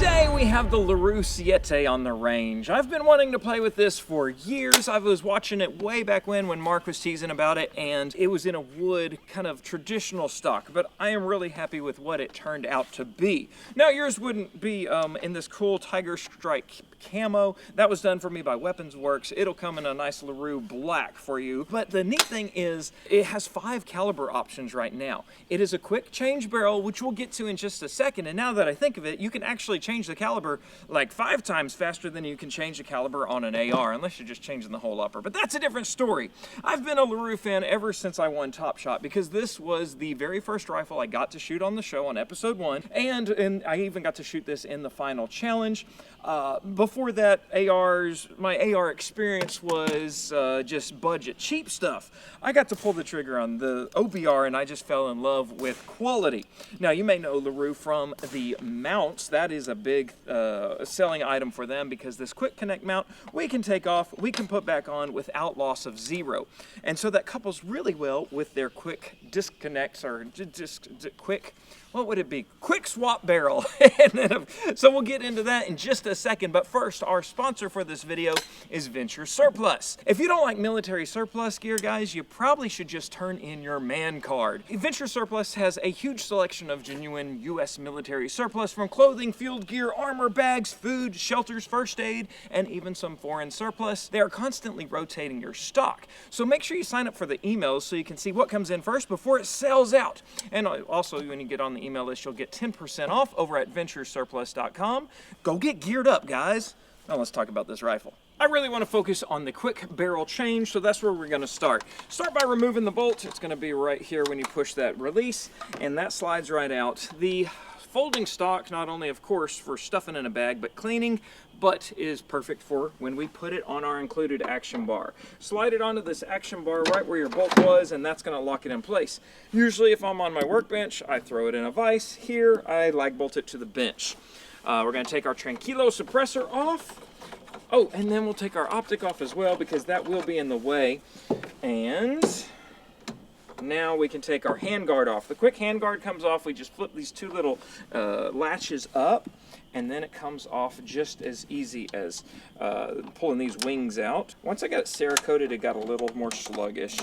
Today we have the LaRue Siete on the range. I've been wanting to play with this for years. I was watching it way back when Mark was teasing about it, and it was in a wood kind of traditional stock, but I am really happy with what it turned out to be. Now yours wouldn't be in this cool Tiger Strike camo. That was done for me by Weapons Works. It'll come in a nice LaRue black for you, but the neat thing is it has 5 caliber options right now. It is a quick change barrel, which we'll get to in just a second, and now that I think of it, you can actually change the caliber like 5 times faster than you can change the caliber on an AR, unless you're just changing the whole upper, but that's a different story. I've been a LaRue fan ever since I won Top Shot because this was the very first rifle I got to shoot on the show on episode 1, and I even got to shoot this in the final challenge. Before that, my AR experience was just budget, cheap stuff. I got to pull the trigger on the OBR and I just fell in love with quality. Now, you may know LaRue from the mounts. That is a big selling item for them because this quick connect mount, we can take off, we can put back on without loss of zero. And so that couples really well with their quick disconnects or quick swap barrel. So we'll get into that in just a second, but first, our sponsor for this video is Venture Surplus. If you don't like military surplus gear, guys, you probably should just turn in your man card. Venture Surplus has a huge selection of genuine U.S. military surplus, from clothing, field gear, armor, bags, food, shelters, first aid, and even some foreign surplus. They are constantly rotating your stock, so make sure you sign up for the emails so you can see what comes in first before it sells out. And also, when you get on the email list, you'll get 10% off over at venturesurplus.com. Go get geared up, guys. Now let's talk about this rifle. I really want to focus on the quick barrel change, so that's where we're going to start. Start by removing the bolt. It's going to be right here when you push that release, and that slides right out. The folding stock, not only of course for stuffing in a bag, but cleaning, but is perfect for when we put it on our included action bar. Slide it onto this action bar right where your bolt was, and that's going to lock it in place. Usually if I'm on my workbench, I throw it in a vise. Here, I lag bolt it to the bench. We're going to take our Tranquilo suppressor off. Oh, and then we'll take our optic off as well because that will be in the way. And now we can take our handguard off. The quick handguard comes off. We just flip these 2 little latches up, and then it comes off just as easy as pulling these wings out. Once I got it Cerakoted, it got a little more sluggish.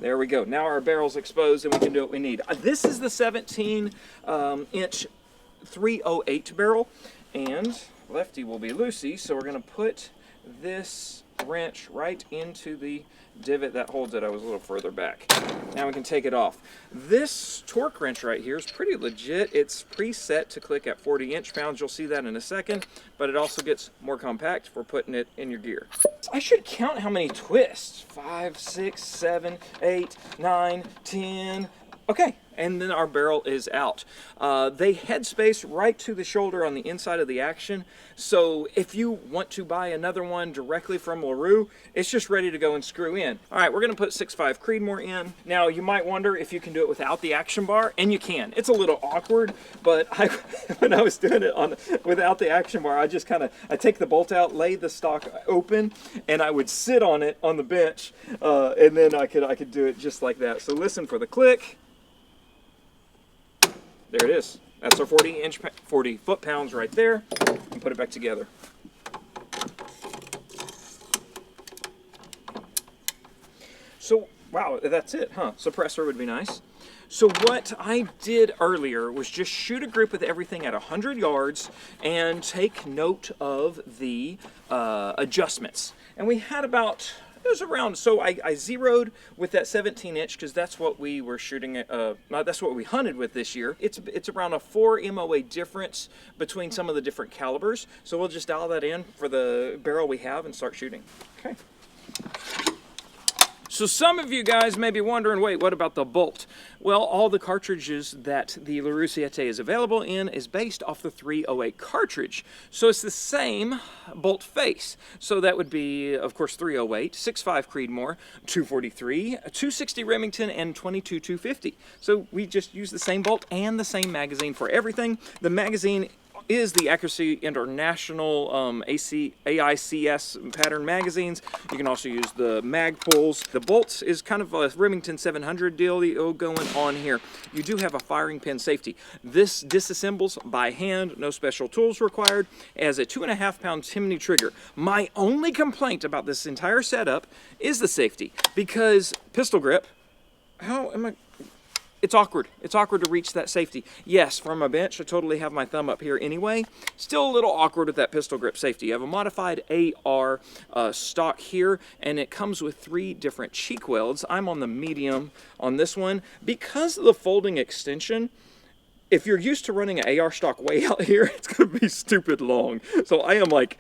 There we go. Now our barrel's exposed and we can do what we need. This is the 17-inch 308 barrel, and lefty will be loosey, so we're going to put this wrench right into the divot that holds it. I was a little further back. Now we can take it off. This torque wrench right here is pretty legit. It's preset to click at 40 inch-pounds. You'll see that in a second, but it also gets more compact for putting it in your gear. I should count how many twists. 5, 6, 7, 8, 9, 10. Okay, and then our barrel is out. They headspace right to the shoulder on the inside of the action, so if you want to buy another one directly from LaRue, it's just ready to go and screw in. All right, we're going to put 6.5 Creedmoor in. Now, you might wonder if you can do it without the action bar, and you can. It's a little awkward, but when I was doing it without the action bar, I just I take the bolt out, lay the stock open, and I would sit on it on the bench, and then I could do it just like that. So listen for the click. There it is. That's our 40 foot-pounds right there. And put it back together. So, wow, that's it, huh? Suppressor would be nice. So what I did earlier was just shoot a group with everything at 100 yards and take note of the adjustments. And we had about... It was around, so I zeroed with that 17-inch because that's what we were shooting at, that's what we hunted with this year. It's around a 4 MOA difference between some of the different calibers. So we'll just dial that in for the barrel we have and start shooting. Okay. So some of you guys may be wondering, wait, what about the bolt? Well, all the cartridges that the LaRue Siete is available in is based off the 308 cartridge. So it's the same bolt face. So that would be, of course, 308, 6.5 Creedmoor, 243, 260 Remington, and 22 250. So we just use the same bolt and the same magazine for everything. The magazine is the Accuracy International AICS pattern magazines. You can also use the mag pulls. The bolts is kind of a Remington 700 deal going on here. You do have a firing pin safety. This disassembles by hand, no special tools required, as a 2.5-pound Timney trigger. My only complaint about this entire setup is the safety, because pistol grip, it's awkward. It's awkward to reach that safety. Yes, from a bench, I totally have my thumb up here anyway. Still a little awkward with that pistol grip safety. You have a modified AR stock here, and it comes with 3 different cheek welds. I'm on the medium on this one. Because of the folding extension, if you're used to running an AR stock way out here, it's going to be stupid long. So I am like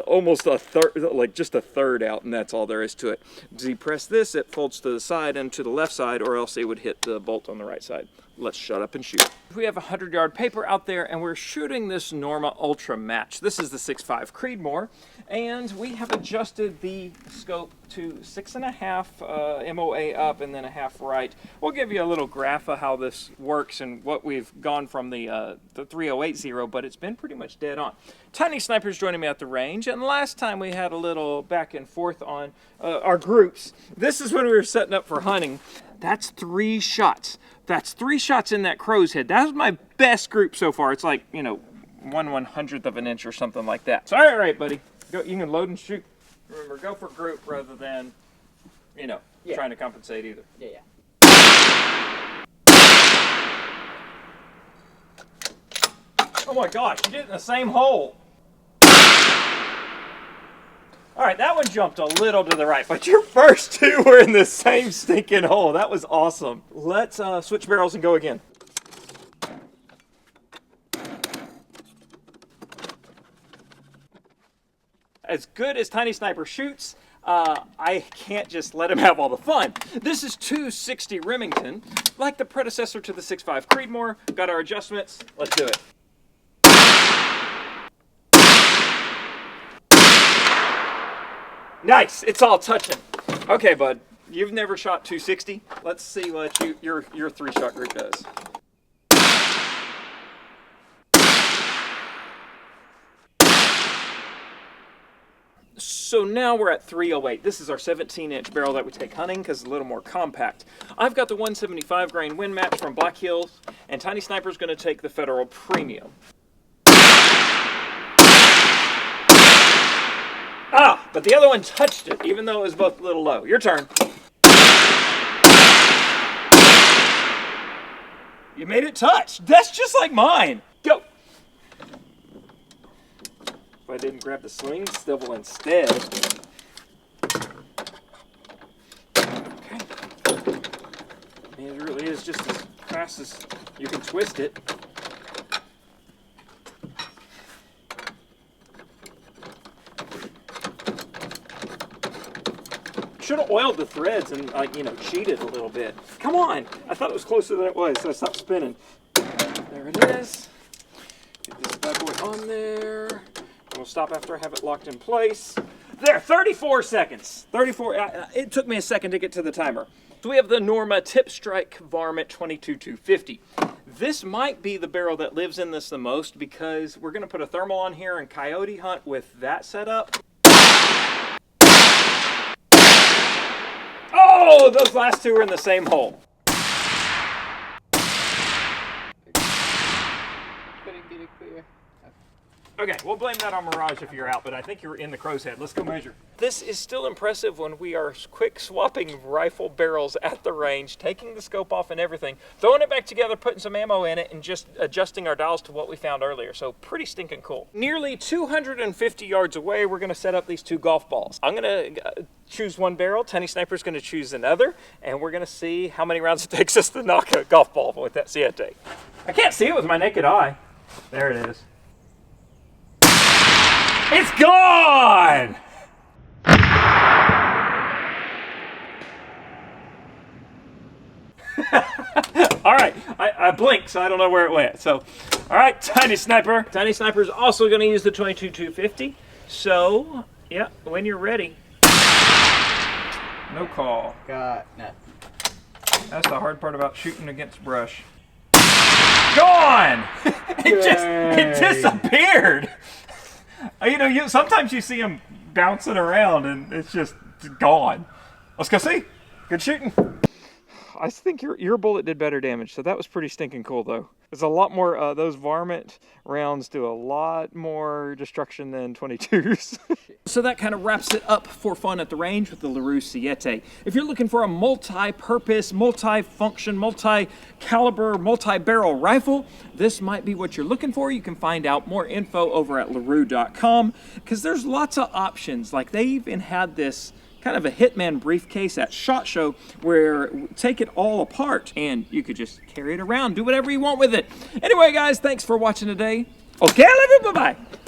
almost a third, like just a third out, and that's all there is to it. Depress this, it folds to the side and to the left side, or else it would hit the bolt on the right side. Let's shut up and shoot. We have a 100-yard paper out there, and we're shooting this Norma Ultra Match. This is the 6.5 Creedmoor, and we have adjusted the scope to 6.5 MOA up and then a half right. We'll give you a little graph of how this works and what we've gone from the 3080, but it's been pretty much dead on. Tiny Sniper's joining me at the range, and last time we had a little back and forth on our groups. This is when we were setting up for hunting. That's 3 shots. That's 3 shots in that crow's head. That was my best group so far. It's like, you know, 1/100th of an inch or something like that. So, all right, buddy. Go, you can load and shoot. Remember, go for group rather than, you know, trying to compensate either. Yeah. Oh my gosh, you did it in the same hole. All right, that one jumped a little to the right, but your first 2 were in the same stinking hole. That was awesome. Let's switch barrels and go again. As good as Tiny Sniper shoots, I can't just let him have all the fun. This is 260 Remington, like the predecessor to the 6.5 Creedmoor. Got our adjustments. Let's do it. Nice, it's all touching. Okay, bud, you've never shot 260. Let's see what your 3-shot group does. So now we're at 308. This is our 17-inch barrel that we take hunting because it's a little more compact. I've got the 175 grain Win Match from Black Hills, and Tiny Sniper's going to take the Federal Premium. Ah, but the other one touched it, even though it was both a little low. Your turn. You made it touch. That's just like mine. Go. If I didn't grab the sling swivel instead. Okay. I mean, it really is just as fast as you can twist it. Should have oiled the threads and, like, you know, cheated a little bit. Come on! I thought it was closer than it was, so I stopped spinning. There it is. Get this bad boy on there. And we'll stop after I have it locked in place. There, 34 seconds. 34. It took me a second to get to the timer. So we have the Norma Tip Strike Varmint 22-250. This might be the barrel that lives in this the most because we're going to put a thermal on here and coyote hunt with that setup. Oh, those last 2 were in the same hole. Couldn't get it clear. Okay, we'll blame that on Mirage if you're out, but I think you're in the crow's head. Let's go measure. This is still impressive when we are quick swapping rifle barrels at the range, taking the scope off and everything, throwing it back together, putting some ammo in it, and just adjusting our dials to what we found earlier. So pretty stinking cool. Nearly 250 yards away, we're gonna set up these 2 golf balls. I'm gonna choose one barrel, Tiny Sniper's gonna choose another, and we're gonna see how many rounds it takes us to knock a golf ball with that Siete. I can't see it with my naked eye. There it is. It's gone! All right, I blinked, so I don't know where it went. So, all right, Tiny Sniper. Tiny Sniper's also going to use the 22-250. So, yeah, when you're ready. No call. Got nothing. That's the hard part about shooting against brush. Gone. It disappeared. Sometimes you see them bouncing around and it's just gone. Let's go see. Good shooting. I think your bullet did better damage, so that was pretty stinking cool though. There's a lot more, those varmint rounds do a lot more destruction than 22s. So that kind of wraps it up for fun at the range with the LaRue Siete. If you're looking for a multi-purpose, multi-function, multi-caliber, multi-barrel rifle, this might be what you're looking for. You can find out more info over at LaRue.com because there's lots of options. Like they even had this kind of a Hitman briefcase at SHOT Show where take it all apart and you could just carry it around, do whatever you want with it. Anyway, guys, thanks for watching today. Okay, I love you. Bye-bye.